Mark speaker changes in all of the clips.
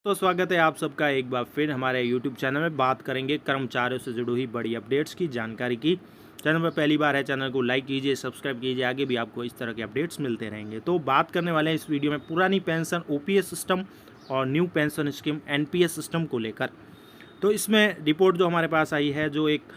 Speaker 1: तो स्वागत है आप सबका एक बार फिर हमारे YouTube चैनल में। बात करेंगे कर्मचारियों से जुड़ी हुई बड़ी अपडेट्स की जानकारी की। चैनल पर पहली बार है, चैनल को लाइक कीजिए, सब्सक्राइब कीजिए, आगे भी आपको इस तरह के अपडेट्स मिलते रहेंगे। तो बात करने वाले हैं इस वीडियो में पुरानी पेंशन ओपीएस सिस्टम और new pension scheme NPS system को लेकर। तो इसमें रिपोर्ट जो हमारे पास आई है, जो एक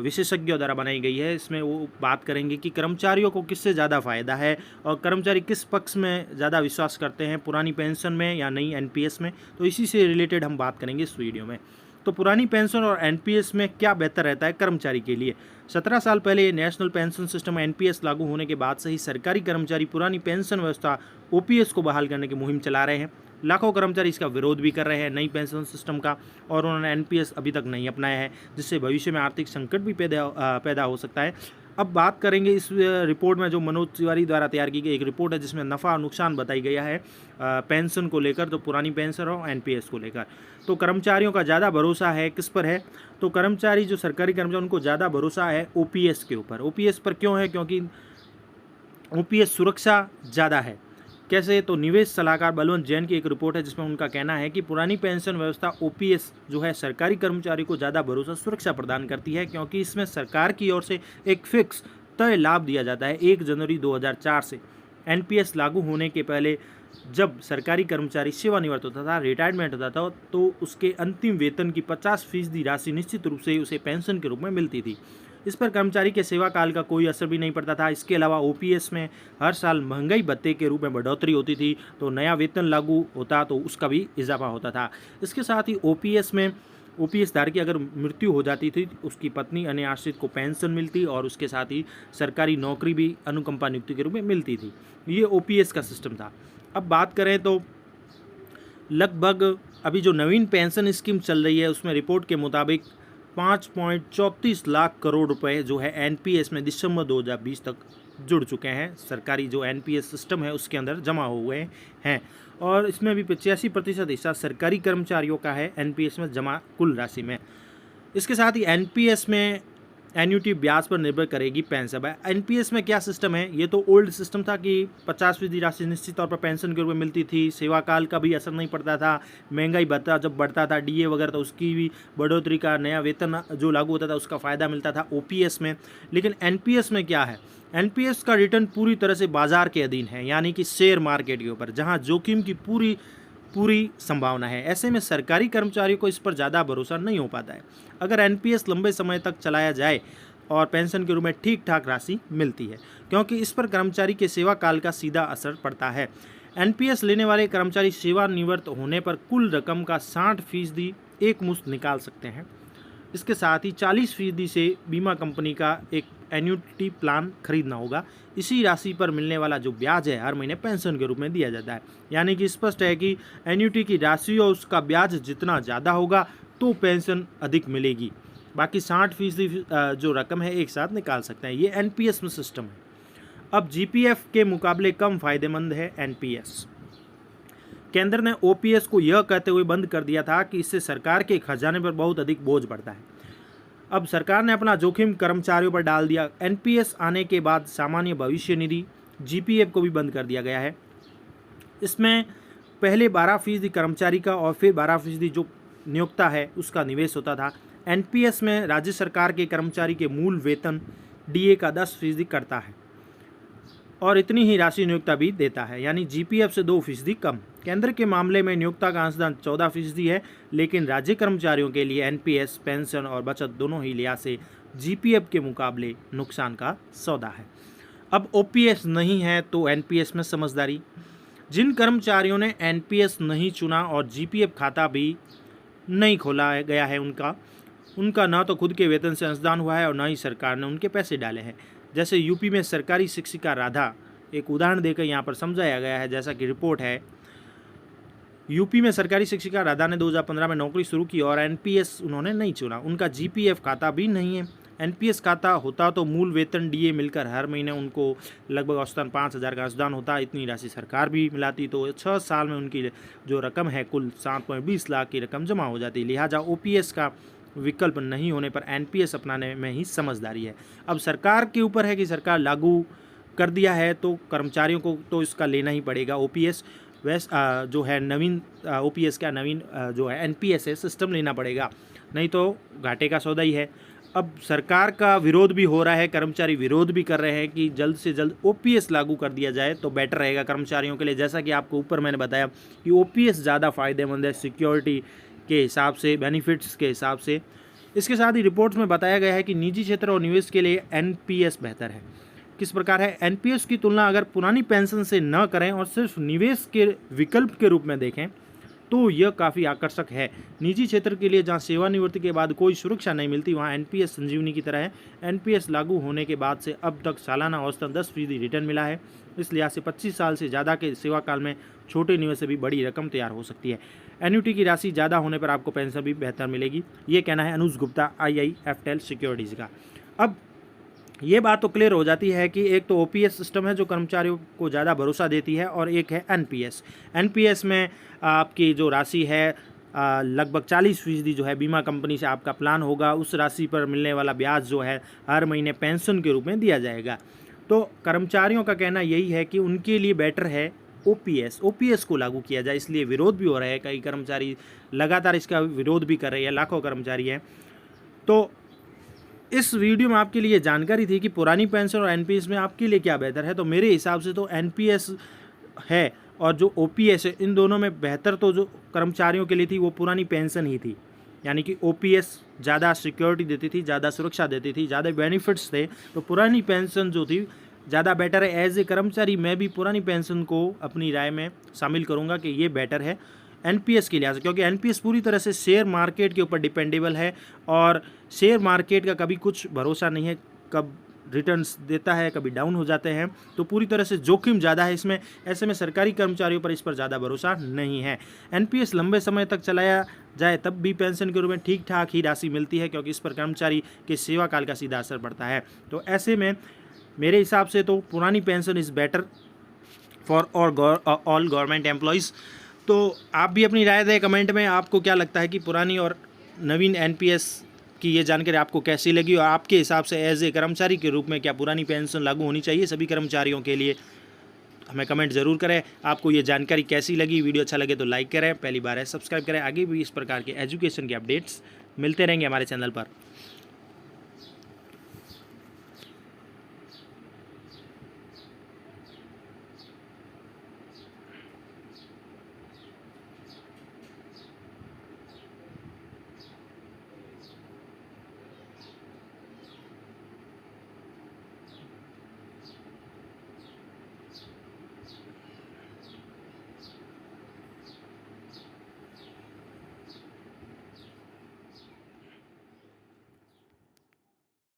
Speaker 1: विशेषज्ञों द्वारा बनाई गई है, इसमें वो बात करेंगे कि कर्मचारियों को किससे ज़्यादा फ़ायदा है और कर्मचारी किस पक्ष में ज़्यादा विश्वास करते हैं, पुरानी पेंशन में या नई एनपीएस में। तो इसी से रिलेटेड हम बात करेंगे इस वीडियो में। तो पुरानी पेंशन और एनपीएस में क्या बेहतर रहता है कर्मचारी के लिए। 17 साल पहले नेशनल पेंशन सिस्टम एनपीएस लागू होने के बाद से ही सरकारी कर्मचारी पुरानी पेंशन व्यवस्था ओपीएस को बहाल करने की मुहिम चला रहे हैं। लाखों कर्मचारी इसका विरोध भी कर रहे हैं नई पेंशन सिस्टम का, और उन्होंने एनपीएस अभी तक नहीं अपनाया है, जिससे भविष्य में आर्थिक संकट भी पैदा हो सकता है। अब बात करेंगे इस रिपोर्ट में, जो मनोज तिवारी द्वारा तैयार की गई एक रिपोर्ट है, जिसमें नफ़ा और नुकसान बताई गया है पेंशन को लेकर, तो पुरानी पेंशन और एनपीएस को लेकर। तो कर्मचारियों का ज़्यादा भरोसा है किस पर है, तो कर्मचारी जो सरकारी कर्मचारी उनको ज़्यादा भरोसा है ओपीएस के ऊपर। ओपीएस पर क्यों है, क्योंकि ओपीएस सुरक्षा ज़्यादा है। कैसे, तो निवेश सलाहकार बलवंत जैन की एक रिपोर्ट है, जिसमें उनका कहना है कि पुरानी पेंशन व्यवस्था ओपीएस जो है सरकारी कर्मचारी को ज़्यादा भरोसा सुरक्षा प्रदान करती है, क्योंकि इसमें सरकार की ओर से एक फिक्स तय लाभ दिया जाता है। 1 जनवरी 2004 से एनपीएस लागू होने के पहले जब सरकारी कर्मचारी सेवानिवृत्त होता था, रिटायरमेंट होता था, तो उसके अंतिम वेतन की 50% राशि निश्चित रूप से उसे पेंशन के रूप में मिलती थी। इस पर कर्मचारी के सेवा काल का कोई असर भी नहीं पड़ता था। इसके अलावा ओपीएस में हर साल महंगाई भत्ते के रूप में बढ़ोतरी होती थी, तो नया वेतन लागू होता तो उसका भी इजाफा होता था। इसके साथ ही ओपीएस धारक की अगर मृत्यु हो जाती थी, उसकी पत्नी अन्य आश्रित को पेंशन मिलती और उसके साथ ही सरकारी नौकरी भी अनुकंपा नियुक्ति के रूप में मिलती थी। ये ओपीएस का सिस्टम था। अब बात करें तो लगभग अभी जो नवीन पेंशन स्कीम चल रही है, उसमें रिपोर्ट के मुताबिक 5.34 लाख करोड़ रुपए जो है एनपीएस में दिसंबर 2020 तक जुड़ चुके हैं। सरकारी जो एनपीएस सिस्टम है उसके अंदर जमा हुए हैं, और इसमें भी 85% हिस्सा सरकारी कर्मचारियों का है एनपीएस में जमा कुल राशि में। इसके साथ ही एनपीएस में एन्युटी ब्याज पर निर्भर करेगी पेंशन। एनपीएस में क्या सिस्टम है, ये तो ओल्ड सिस्टम था कि 50% राशि निश्चित तौर पर पेंशन के रूप में मिलती थी, सेवा काल का भी असर नहीं पड़ता था, महंगाई भत्ता जब बढ़ता था, डीए वगैरह, तो उसकी भी बढ़ोतरी का नया वेतन जो लागू होता था उसका फ़ायदा मिलता था ओपीएस में। लेकिन एनपीएस में क्या है, एनपीएस का रिटर्न पूरी तरह से बाजार के अधीन है, यानी कि शेयर मार्केट के ऊपर, जहाँ जोखिम की पूरी संभावना है। ऐसे में सरकारी कर्मचारियों को इस पर ज़्यादा भरोसा नहीं हो पाता है। अगर एनपीएस लंबे समय तक चलाया जाए और पेंशन के रूप में ठीक ठाक राशि मिलती है, क्योंकि इस पर कर्मचारी के सेवा काल का सीधा असर पड़ता है। एनपीएस लेने वाले कर्मचारी सेवानिवृत्त होने पर कुल रकम का 60% एक मुश्त निकाल सकते हैं। इसके साथ ही 40% से बीमा कंपनी का एक एन्युटी प्लान खरीदना होगा। इसी राशि पर मिलने वाला जो ब्याज है हर महीने पेंशन के रूप में दिया जाता है। यानी कि स्पष्ट है कि एन्युटी की राशि और उसका ब्याज जितना ज़्यादा होगा तो पेंशन अधिक मिलेगी। बाकी 60% जो रकम है एक साथ निकाल सकते हैं। ये एनपीएस में सिस्टम है। अब जीपीएफ के मुकाबले कम फायदेमंद है एनपीएस। केंद्र ने ओपीएस को यह कहते हुए बंद कर दिया था कि इससे सरकार के खजाने पर बहुत अधिक बोझ पड़ता है। अब सरकार ने अपना जोखिम कर्मचारियों पर डाल दिया। एनपीएस आने के बाद सामान्य भविष्य निधि जीपीएफ को भी बंद कर दिया गया है। इसमें पहले 12% कर्मचारी का और फिर 12% जो नियोक्ता है उसका निवेश होता था। एनपीएस में राज्य सरकार के कर्मचारी के मूल वेतन डीए का 10% करता है और इतनी ही राशि नियोक्ता भी देता है, यानी जीपीएफ से 2% कम। केंद्र के मामले में नियोक्ता का अंशदान 14% है, लेकिन राज्य कर्मचारियों के लिए एनपीएस, पेंशन और बचत दोनों ही लिहाज से जीपीएफ के मुकाबले नुकसान का सौदा है। अब ओपीएस नहीं है तो एनपीएस में समझदारी। जिन कर्मचारियों ने एनपीएस नहीं चुना और जीपीएफ खाता भी नहीं खोला गया है, उनका ना तो खुद के वेतन से अंशदान हुआ है और ना ही सरकार ने उनके पैसे डाले हैं। जैसे यूपी में सरकारी शिक्षिका राधा, एक उदाहरण देकर यहाँ पर समझाया गया है। जैसा कि रिपोर्ट है, यूपी में सरकारी शिक्षिका राधा ने 2015 में नौकरी शुरू की और एनपीएस उन्होंने नहीं चुना। उनका जीपीएफ खाता भी नहीं है। एनपीएस खाता होता तो मूल वेतन डीए मिलकर हर महीने उनको लगभग औसतन 5,000 का अंशदान होता। इतनी राशि सरकार भी मिलाती तो 6 साल में उनकी जो रकम है कुल 7.20 लाख की रकम जमा हो जाती। लिहाजा ओपीएस का विकल्प नहीं होने पर एनपीएस अपनाने में ही समझदारी है। अब सरकार के ऊपर है कि सरकार लागू कर दिया है तो कर्मचारियों को तो इसका लेना ही पड़ेगा ओपीएस। जो है नवीन OPS का नवीन जो है NPS है सिस्टम लेना पड़ेगा, नहीं तो घाटे का सौदा ही है। अब सरकार का विरोध भी हो रहा है, कर्मचारी विरोध भी कर रहे हैं कि जल्द से जल्द OPS लागू कर दिया जाए तो बेटर रहेगा कर्मचारियों के लिए। जैसा कि आपको ऊपर मैंने बताया कि OPS ज़्यादा फ़ायदेमंद है सिक्योरिटी के हिसाब से, बेनिफिट्स के हिसाब से। इसके साथ ही रिपोर्ट्स में बताया गया है कि निजी क्षेत्र और निवेश के लिए NPS बेहतर है। किस प्रकार है? NPS की तुलना अगर पुरानी पेंशन से न करें और सिर्फ निवेश के विकल्प के रूप में देखें तो यह काफ़ी आकर्षक है। निजी क्षेत्र के लिए जहां सेवानिवृत्ति के बाद कोई सुरक्षा नहीं मिलती, वहां NPS संजीवनी की तरह है। NPS लागू होने के बाद से अब तक सालाना औसतन 10% रिटर्न मिला है। इस लिहाज से 25 साल से ज़्यादा के सेवा काल में छोटे निवेश से भी बड़ी रकम तैयार हो सकती है। एन्युटी की राशि ज़्यादा होने पर आपको पेंशन भी बेहतर मिलेगी, ये कहना है अनुज गुप्ता IIFL सिक्योरिटीज़ का। अब ये बात तो क्लियर हो जाती है कि एक तो OPS सिस्टम है जो कर्मचारियों को ज़्यादा भरोसा देती है, और एक है NPS में आपकी जो राशि है लगभग 40% जो है बीमा कंपनी से आपका प्लान होगा, उस राशि पर मिलने वाला ब्याज जो है हर महीने पेंशन के रूप में दिया जाएगा। तो कर्मचारियों का कहना यही है कि उनके लिए बेटर है OPS को लागू किया जाए, इसलिए विरोध भी हो रहा है। कई कर्मचारी लगातार इसका विरोध भी कर रहे हैं, लाखों कर्मचारी हैं। तो इस वीडियो में आपके लिए जानकारी थी कि पुरानी पेंशन और NPS में आपके लिए क्या बेहतर है। तो मेरे हिसाब से तो NPS है, और जो OPS है, इन दोनों में बेहतर तो जो कर्मचारियों के लिए थी वो पुरानी पेंशन ही थी। यानी कि OPS ज़्यादा सिक्योरिटी देती थी, ज़्यादा सुरक्षा देती थी, ज़्यादा बेनिफिट्स थे, तो पुरानी पेंशन जो थी ज़्यादा बेटर है। एज ए कर्मचारी मैं भी पुरानी पेंशन को अपनी राय में शामिल करूँगा कि ये बेटर है NPS के लिहाज से, क्योंकि NPS पूरी तरह से शेयर मार्केट के ऊपर डिपेंडेबल है, और शेयर मार्केट का कभी कुछ भरोसा नहीं है, कब रिटर्न्स देता है कभी डाउन हो जाते हैं, तो पूरी तरह से जोखिम ज़्यादा है इसमें। ऐसे में सरकारी कर्मचारियों पर इस पर ज़्यादा भरोसा नहीं है। NPS लंबे समय तक चलाया जाए तब भी पेंशन के रूप में ठीक ठाक ही राशि मिलती है, क्योंकि इस पर कर्मचारी के सेवा काल का सीधा असर पड़ता है। तो ऐसे में मेरे हिसाब से तो पुरानी pension is better for all government employees. तो आप भी अपनी राय दें कमेंट में, आपको क्या लगता है कि पुरानी और नवीन NPS की ये जानकारी आपको कैसी लगी, और आपके हिसाब से एज ए कर्मचारी के रूप में क्या पुरानी पेंशन लागू होनी चाहिए सभी कर्मचारियों के लिए? हमें कमेंट ज़रूर करें। आपको ये जानकारी कैसी लगी? वीडियो अच्छा लगे तो लाइक करें, पहली बार है सब्सक्राइब करें। आगे भी इस प्रकार के एजुकेशन के अपडेट्स मिलते रहेंगे हमारे चैनल पर।